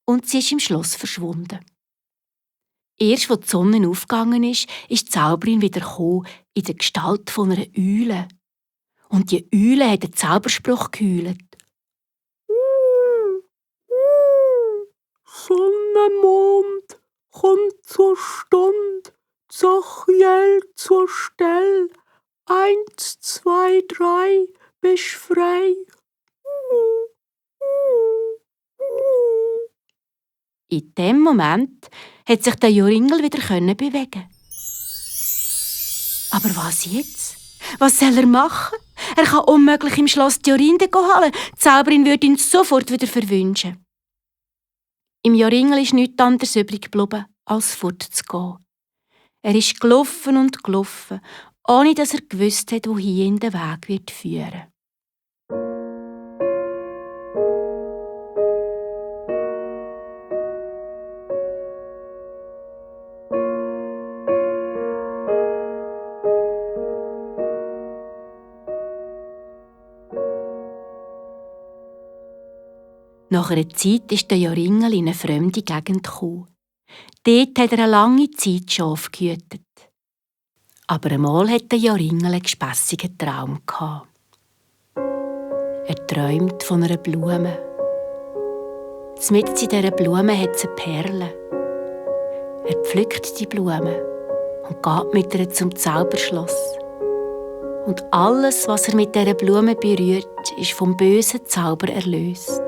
und sie ist im Schloss verschwunden. Erst als die Sonne aufgegangen ist die Zauberin wieder gekommen, in der Gestalt von einer Eule. Und die Eule hat einen Zauberspruch geheult. Sonne, Mond, kommt zur Stund, Zachiel zur Stell. 1, 2, 3, bist frei. In dem Moment hat sich der Joringel wieder bewegen. Aber was jetzt? Was soll er machen? Er kann unmöglich im Schloss die Jorinde holen. Die Zauberin würde ihn sofort wieder verwünschen. Im Joringel ist nichts anderes übrig geblieben, als fortzugehen. Er ist gelaufen und gelaufen, ohne dass er gewusst hat, wohin ihn der Weg wird führen. Nach einer Zeit ist der Joringel in eine fremde Gegend gekommen. Dort hat er eine lange Zeit Schafe gehütet. Aber einmal hatte der Joringel einen gespässigen Traum. Er träumt von einer Blume. Mitten in dieser Blume hat es eine Perle. Er pflückt die Blume und geht mit ihr zum Zauberschloss. Und alles, was er mit dieser Blume berührt, ist vom bösen Zauber erlöst.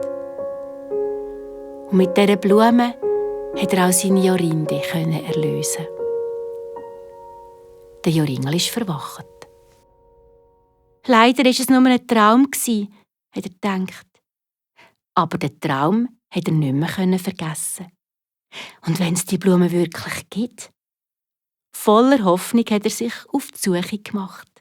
Und mit dieser Blume hat er auch seine Jorinde erlösen. Der Joringel ist verwacht. Leider war es nur ein Traum, hat er gedacht. Aber den Traum hat er nicht mehr vergessen. Und wenn es die Blume wirklich gibt? Voller Hoffnung hat er sich auf die Suche gemacht.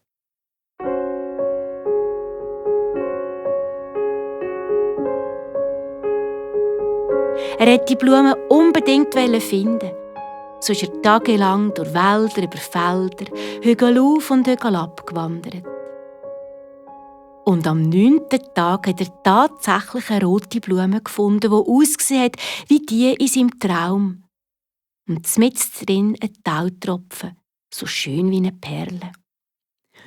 Er wollte die Blume unbedingt finden. So ist er tagelang durch Wälder, über Felder, Hügel auf und Hügel ab gewandert. Und am 9. Tag hat er tatsächlich eine rote Blume gefunden, die ausgesehen hat wie die in seinem Traum. Und mitten drin ein Tautropfen, so schön wie eine Perle.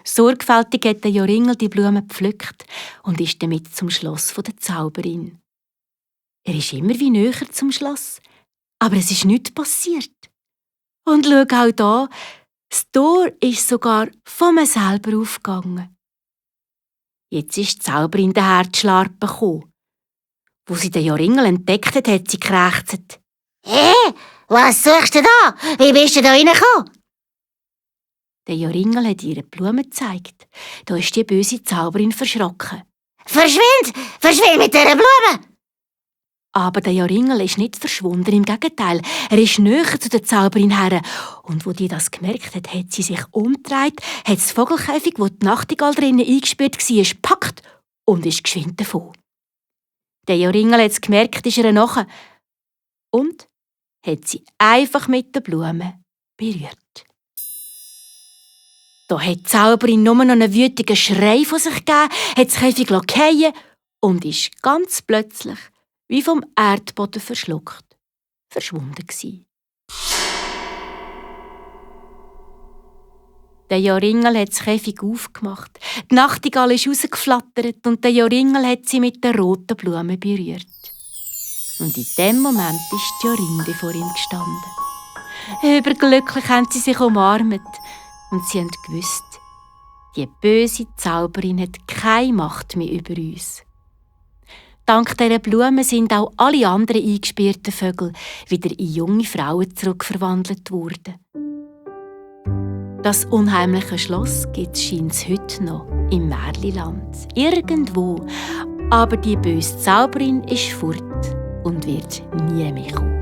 Sorgfältig hat der Joringel die Blume gepflückt und ist damit zum Schloss der Zauberin. Er ist immer wie näher zum Schloss, aber es ist nichts passiert. Und schau auch da, das Tor ist sogar von mir selber aufgegangen. Jetzt ist die Zauberin daher die Schlarpe gekommen. Wo sie den Joringel entdeckt hat, hat sie gekrächzt. Hey, was suchst du da? Wie bist du da reingekommen? Der Joringel hat ihr die Blume gezeigt. Da ist die böse Zauberin verschrocken. Verschwind mit dieser Blume! Aber der Joringel ist nicht verschwunden, im Gegenteil. Er ist näher zu der Zauberin her. Und wo die das gemerkt hat, hat sie sich umgedreht, hat das Vogelkäfig, wo die Nachtigall drinnen eingesperrt war, gepackt und ist geschwind davon. Der Joringel hat es gemerkt, ist ihr nachher und hat sie einfach mit der Blume berührt. Da hat die Zauberin nur noch einen wütigen Schrei von sich gegeben, hat das Käfig fallen und ist ganz plötzlich wie vom Erdboden verschluckt, verschwunden gsi. Der Joringel hat das Käfig aufgemacht, die Nachtigall ist rausgeflattert und der Joringel hat sie mit der roten Blume berührt. Und in dem Moment ist die Jorinde vor ihm gestanden. Überglücklich haben sie sich umarmt und sie haben gewusst, die böse Zauberin hat keine Macht mehr über uns. Dank dieser Blumen sind auch alle anderen eingesperrten Vögel wieder in junge Frauen zurückverwandelt worden. Das unheimliche Schloss gibt es scheint's heute noch im Märliland. Irgendwo. Aber die böse Zauberin ist fort und wird nie mehr kommen.